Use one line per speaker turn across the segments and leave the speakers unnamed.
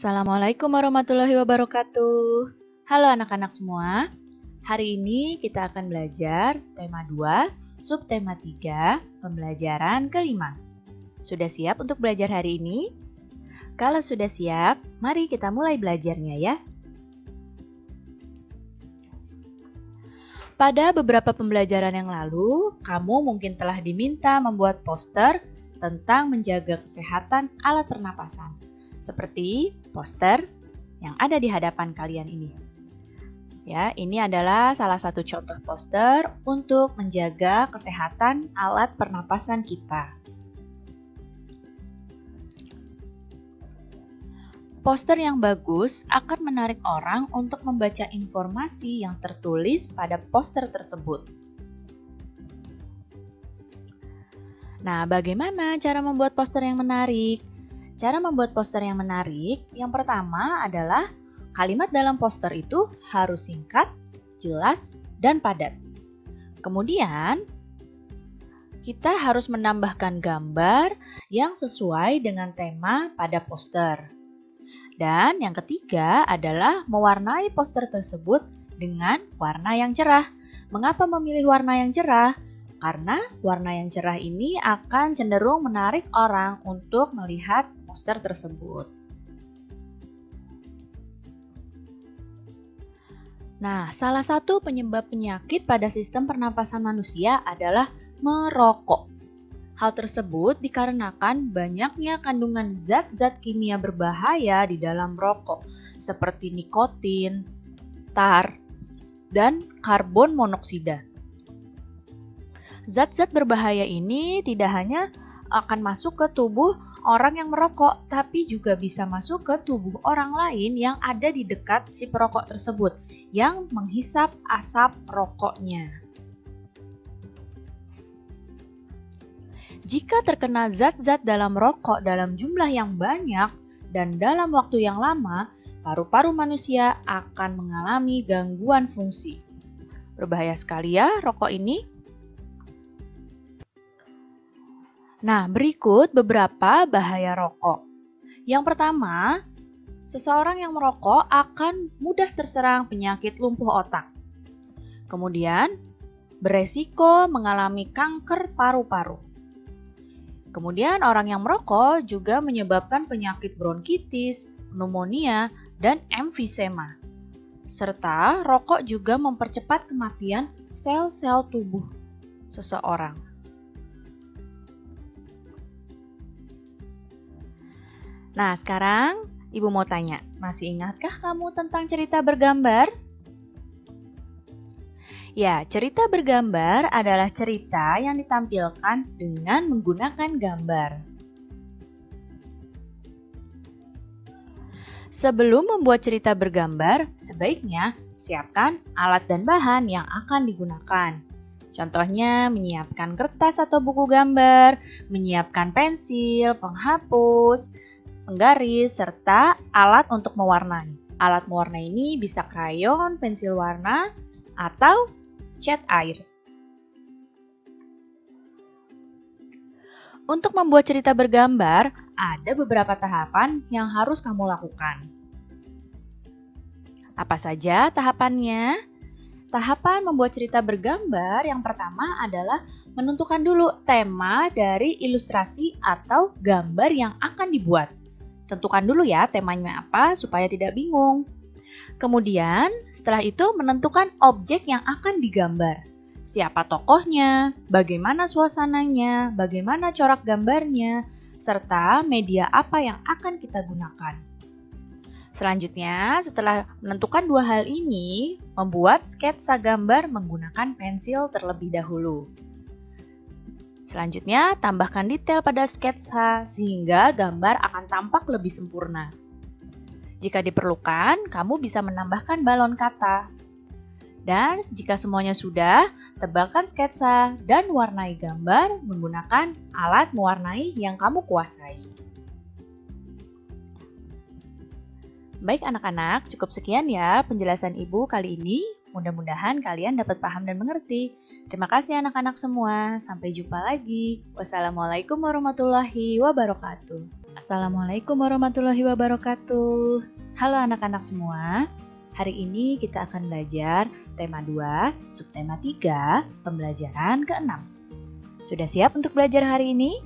Assalamualaikum warahmatullahi wabarakatuh. Halo anak-anak semua. Hari ini kita akan belajar tema 2, subtema 3, pembelajaran kelima. Sudah siap untuk belajar hari ini? Kalau sudah siap, mari kita mulai belajarnya ya. Pada beberapa pembelajaran yang lalu, kamu mungkin telah diminta membuat poster tentang menjaga kesehatan alat pernapasan. Seperti poster yang ada di hadapan kalian ini. Ya, ini adalah salah satu contoh poster untuk menjaga kesehatan alat pernapasan kita. Poster yang bagus akan menarik orang untuk membaca informasi yang tertulis pada poster tersebut. Nah, bagaimana cara membuat poster yang menarik? Cara membuat poster yang menarik, yang pertama adalah kalimat dalam poster itu harus singkat, jelas, dan padat. Kemudian, kita harus menambahkan gambar yang sesuai dengan tema pada poster. Dan yang ketiga adalah mewarnai poster tersebut dengan warna yang cerah. Mengapa memilih warna yang cerah? Karena warna yang cerah ini akan cenderung menarik orang untuk melihat poster tersebut. Nah, salah satu penyebab penyakit pada sistem pernapasan manusia adalah merokok. Hal tersebut dikarenakan banyaknya kandungan zat-zat kimia berbahaya di dalam rokok, seperti nikotin, tar, dan karbon monoksida. Zat-zat berbahaya ini tidak hanya akan masuk ke tubuh orang yang merokok, tapi juga bisa masuk ke tubuh orang lain yang ada di dekat si perokok tersebut, yang menghisap asap rokoknya. Jika terkena zat-zat dalam rokok dalam jumlah yang banyak dan dalam waktu yang lama, paru-paru manusia akan mengalami gangguan fungsi. Berbahaya sekali ya rokok ini. Nah, berikut beberapa bahaya rokok. Yang pertama, seseorang yang merokok akan mudah terserang penyakit lumpuh otak. Kemudian, beresiko mengalami kanker paru-paru. Kemudian, orang yang merokok juga menyebabkan penyakit bronkitis, pneumonia, dan emfisema. Serta, rokok juga mempercepat kematian sel-sel tubuh seseorang. Nah, sekarang Ibu mau tanya, masih ingatkah kamu tentang cerita bergambar? Ya, cerita bergambar adalah cerita yang ditampilkan dengan menggunakan gambar. Sebelum membuat cerita bergambar, sebaiknya siapkan alat dan bahan yang akan digunakan. Contohnya, menyiapkan kertas atau buku gambar, menyiapkan pensil, penghapus, penggaris, serta alat untuk mewarnai. Alat mewarna ini bisa krayon, pensil warna, atau cat air. Untuk membuat cerita bergambar, ada beberapa tahapan yang harus kamu lakukan. Apa saja tahapannya? Tahapan membuat cerita bergambar yang pertama adalah menentukan dulu tema dari ilustrasi atau gambar yang akan dibuat. Tentukan dulu ya temanya apa supaya tidak bingung. Kemudian setelah itu menentukan objek yang akan digambar. Siapa tokohnya, bagaimana suasananya, bagaimana corak gambarnya, serta media apa yang akan kita gunakan. Selanjutnya, setelah menentukan dua hal ini, membuat sketsa gambar menggunakan pensil terlebih dahulu. Selanjutnya, tambahkan detail pada sketsa sehingga gambar akan tampak lebih sempurna. Jika diperlukan, kamu bisa menambahkan balon kata. Dan jika semuanya sudah, tebalkan sketsa dan warnai gambar menggunakan alat mewarnai yang kamu kuasai. Baik anak-anak, cukup sekian ya penjelasan Ibu kali ini. Mudah-mudahan kalian dapat paham dan mengerti. Terima kasih anak-anak semua. Sampai jumpa lagi. Wassalamualaikum warahmatullahi wabarakatuh. Assalamualaikum warahmatullahi wabarakatuh. Halo anak-anak semua. Hari ini kita akan belajar tema 2, subtema 3, pembelajaran ke-6. Sudah siap untuk belajar hari ini?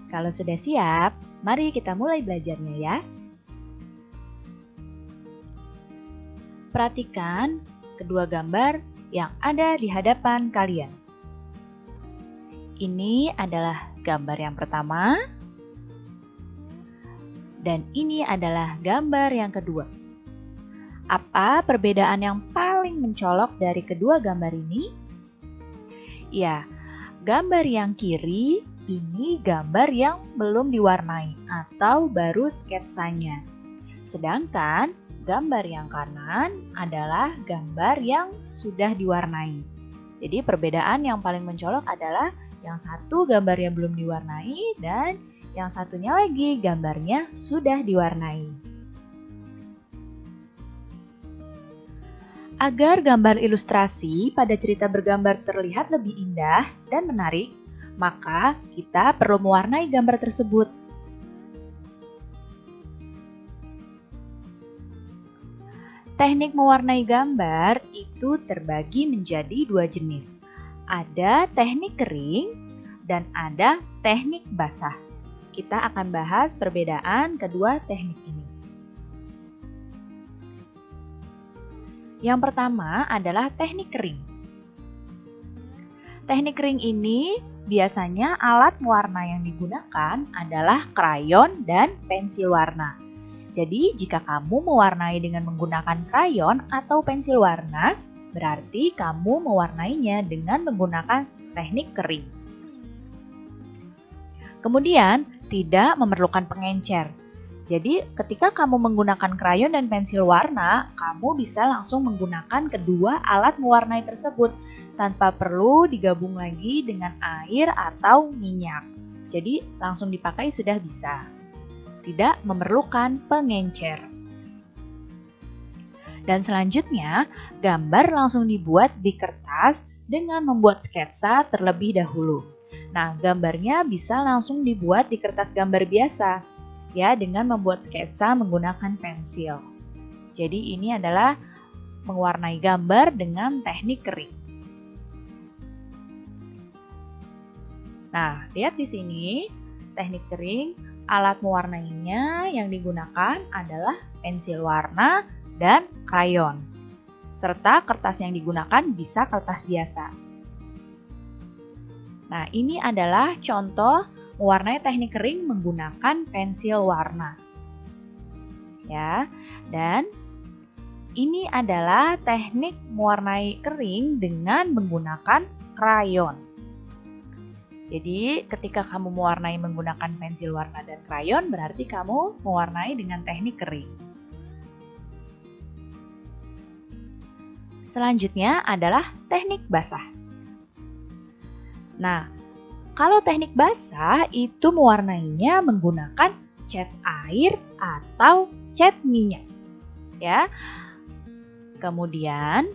Kalau sudah siap, mari kita mulai belajarnya ya. Perhatikan kedua gambar yang ada di hadapan kalian. Ini adalah gambar yang pertama, dan ini adalah gambar yang kedua. Apa perbedaan yang paling mencolok dari kedua gambar ini? Ya, gambar yang kiri ini gambar yang belum diwarnai atau baru sketsanya. Sedangkan gambar yang kanan adalah gambar yang sudah diwarnai. Jadi perbedaan yang paling mencolok adalah yang satu gambarnya belum diwarnai dan yang satunya lagi gambarnya sudah diwarnai. Agar gambar ilustrasi pada cerita bergambar terlihat lebih indah dan menarik, maka kita perlu mewarnai gambar tersebut. Teknik mewarnai gambar itu terbagi menjadi dua jenis. Ada teknik kering dan ada teknik basah. Kita akan bahas perbedaan kedua teknik ini. Yang pertama adalah teknik kering. Teknik kering ini biasanya alat mewarna yang digunakan adalah krayon dan pensil warna. Jadi jika kamu mewarnai dengan menggunakan krayon atau pensil warna, berarti kamu mewarnainya dengan menggunakan teknik kering. Kemudian, tidak memerlukan pengencer. Jadi, ketika kamu menggunakan krayon dan pensil warna, kamu bisa langsung menggunakan kedua alat mewarnai tersebut tanpa perlu digabung lagi dengan air atau minyak. Jadi, langsung dipakai sudah bisa. Tidak memerlukan pengencer. Dan selanjutnya, gambar langsung dibuat di kertas dengan membuat sketsa terlebih dahulu. Nah, gambarnya bisa langsung dibuat di kertas gambar biasa, ya, dengan membuat sketsa menggunakan pensil. Jadi ini adalah mewarnai gambar dengan teknik kering. Nah, lihat di sini, teknik kering, alat mewarnainya yang digunakan adalah pensil warna dan krayon. Serta kertas yang digunakan bisa kertas biasa. Nah, ini adalah contoh mewarnai teknik kering menggunakan pensil warna. Ya, dan ini adalah teknik mewarnai kering dengan menggunakan krayon. Jadi, ketika kamu mewarnai menggunakan pensil warna dan krayon, berarti kamu mewarnai dengan teknik kering. Selanjutnya adalah teknik basah. Nah, kalau teknik basah itu mewarnainya menggunakan cat air atau cat minyak. Ya. Kemudian,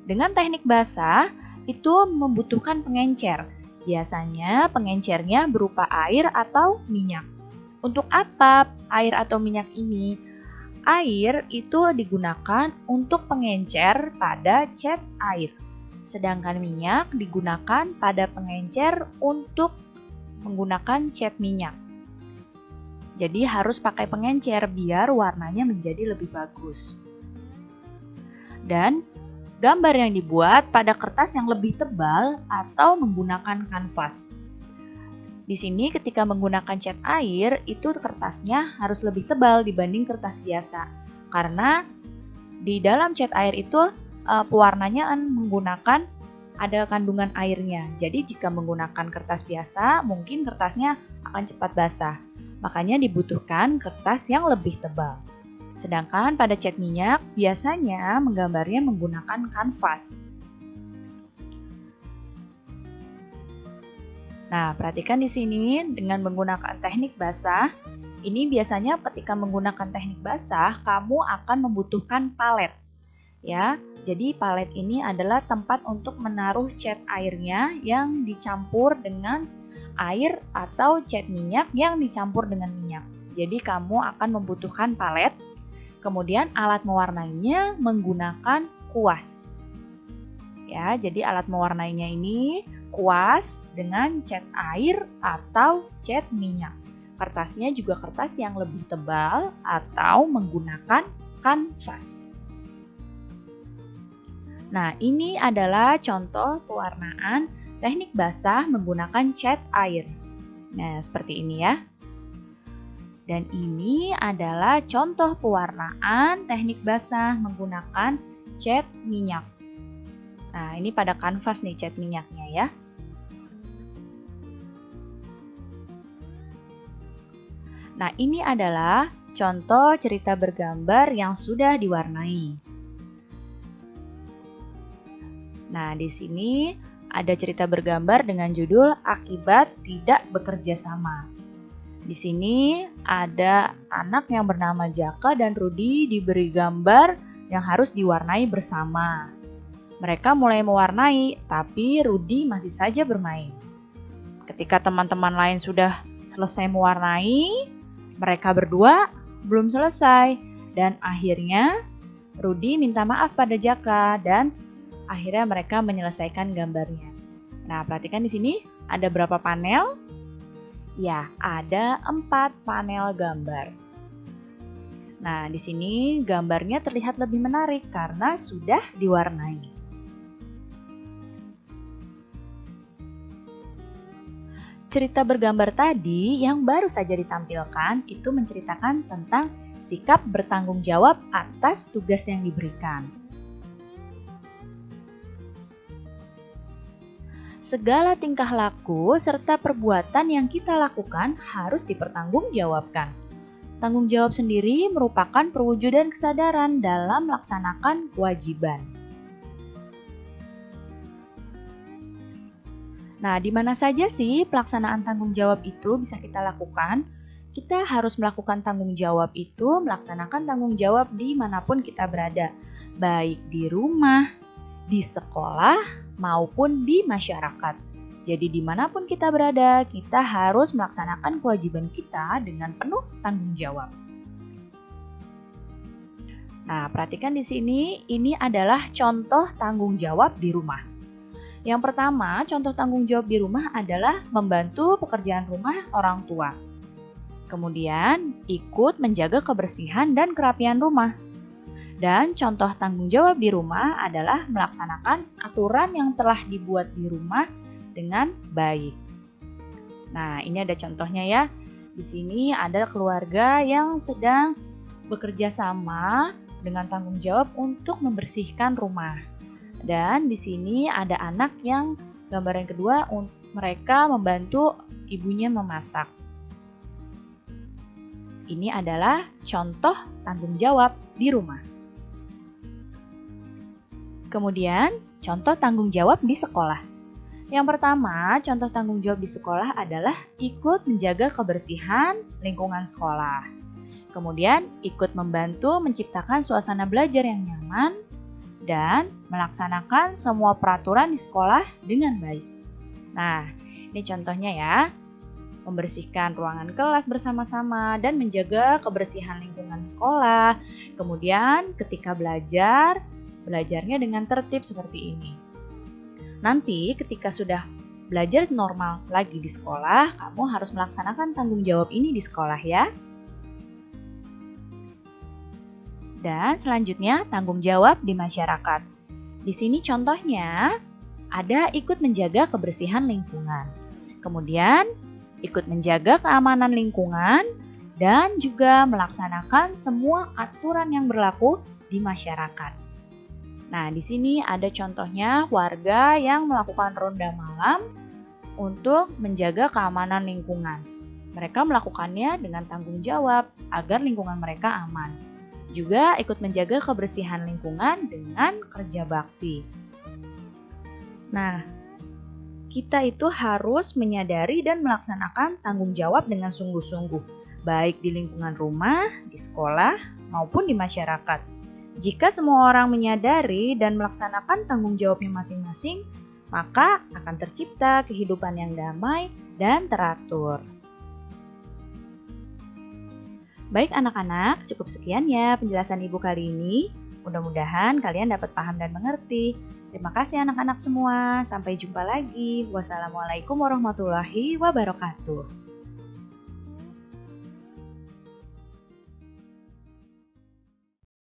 dengan teknik basah itu membutuhkan pengencer. Biasanya pengencernya berupa air atau minyak. Untuk apa air atau minyak ini? Air itu digunakan untuk pengencer pada cat air, sedangkan minyak digunakan pada pengencer untuk menggunakan cat minyak. Jadi harus pakai pengencer biar warnanya menjadi lebih bagus. Dan gambar yang dibuat pada kertas yang lebih tebal atau menggunakan kanvas. Di sini ketika menggunakan cat air, itu kertasnya harus lebih tebal dibanding kertas biasa. Karena di dalam cat air itu pewarnanya menggunakan ada kandungan airnya. Jadi jika menggunakan kertas biasa, mungkin kertasnya akan cepat basah. Makanya dibutuhkan kertas yang lebih tebal. Sedangkan pada cat minyak, biasanya menggambarnya menggunakan kanvas. Nah, perhatikan di sini dengan menggunakan teknik basah, ini biasanya ketika menggunakan teknik basah, kamu akan membutuhkan palet. Ya, jadi palet ini adalah tempat untuk menaruh cat airnya yang dicampur dengan air atau cat minyak yang dicampur dengan minyak. Jadi kamu akan membutuhkan palet, kemudian alat mewarnainya menggunakan kuas. Ya, jadi alat mewarnainya ini kuas dengan cat air atau cat minyak. Kertasnya juga kertas yang lebih tebal atau menggunakan kanvas. Nah, ini adalah contoh pewarnaan teknik basah menggunakan cat air. Nah, seperti ini ya. Dan ini adalah contoh pewarnaan teknik basah menggunakan cat minyak. Nah, ini pada kanvas nih cat minyaknya ya. Nah, ini adalah contoh cerita bergambar yang sudah diwarnai. Nah, di sini ada cerita bergambar dengan judul Akibat Tidak Bekerja Sama. Di sini ada anak yang bernama Jaka dan Rudi diberi gambar yang harus diwarnai bersama. Mereka mulai mewarnai, tapi Rudi masih saja bermain. Ketika teman-teman lain sudah selesai mewarnai, mereka berdua belum selesai. Dan akhirnya Rudi minta maaf pada Jaka dan akhirnya mereka menyelesaikan gambarnya. Nah, perhatikan di sini ada berapa panel? Ya, ada 4 panel gambar. Nah, di sini gambarnya terlihat lebih menarik karena sudah diwarnai. Cerita bergambar tadi yang baru saja ditampilkan itu menceritakan tentang sikap bertanggung jawab atas tugas yang diberikan. Segala tingkah laku serta perbuatan yang kita lakukan harus dipertanggungjawabkan. Tanggung jawab sendiri merupakan perwujudan kesadaran dalam melaksanakan kewajiban. Nah, di mana saja sih pelaksanaan tanggung jawab itu bisa kita lakukan? Kita harus melakukan tanggung jawab itu, melaksanakan tanggung jawab dimanapun kita berada, baik di rumah, di sekolah, maupun di masyarakat. Jadi dimanapun kita berada, kita harus melaksanakan kewajiban kita dengan penuh tanggung jawab. Nah, perhatikan di sini, ini adalah contoh tanggung jawab di rumah. Yang pertama, contoh tanggung jawab di rumah adalah membantu pekerjaan rumah orang tua. Kemudian, ikut menjaga kebersihan dan kerapian rumah. Dan contoh tanggung jawab di rumah adalah melaksanakan aturan yang telah dibuat di rumah dengan baik. Nah, ini ada contohnya ya. Di sini ada keluarga yang sedang bekerja sama dengan tanggung jawab untuk membersihkan rumah. Dan di sini ada anak yang gambar yang kedua, mereka membantu ibunya memasak. Ini adalah contoh tanggung jawab di rumah. Kemudian, contoh tanggung jawab di sekolah. Yang pertama, contoh tanggung jawab di sekolah adalah ikut menjaga kebersihan lingkungan sekolah. Kemudian, ikut membantu menciptakan suasana belajar yang nyaman dan melaksanakan semua peraturan di sekolah dengan baik. Nah, ini contohnya ya. Membersihkan ruangan kelas bersama-sama dan menjaga kebersihan lingkungan sekolah. Kemudian, ketika belajarnya dengan tertib seperti ini. Nanti ketika sudah belajar normal lagi di sekolah, kamu harus melaksanakan tanggung jawab ini di sekolah ya. Dan selanjutnya tanggung jawab di masyarakat. Di sini contohnya ada ikut menjaga kebersihan lingkungan. Kemudian ikut menjaga keamanan lingkungan dan juga melaksanakan semua aturan yang berlaku di masyarakat. Nah, di sini ada contohnya warga yang melakukan ronda malam untuk menjaga keamanan lingkungan. Mereka melakukannya dengan tanggung jawab agar lingkungan mereka aman. Juga ikut menjaga kebersihan lingkungan dengan kerja bakti. Nah, kita itu harus menyadari dan melaksanakan tanggung jawab dengan sungguh-sungguh, baik di lingkungan rumah, di sekolah, maupun di masyarakat. Jika semua orang menyadari dan melaksanakan tanggung jawabnya masing-masing, maka akan tercipta kehidupan yang damai dan teratur. Baik anak-anak, cukup sekian ya penjelasan Ibu kali ini. Mudah-mudahan kalian dapat paham dan mengerti. Terima kasih anak-anak semua. Sampai jumpa lagi. Wassalamualaikum warahmatullahi wabarakatuh.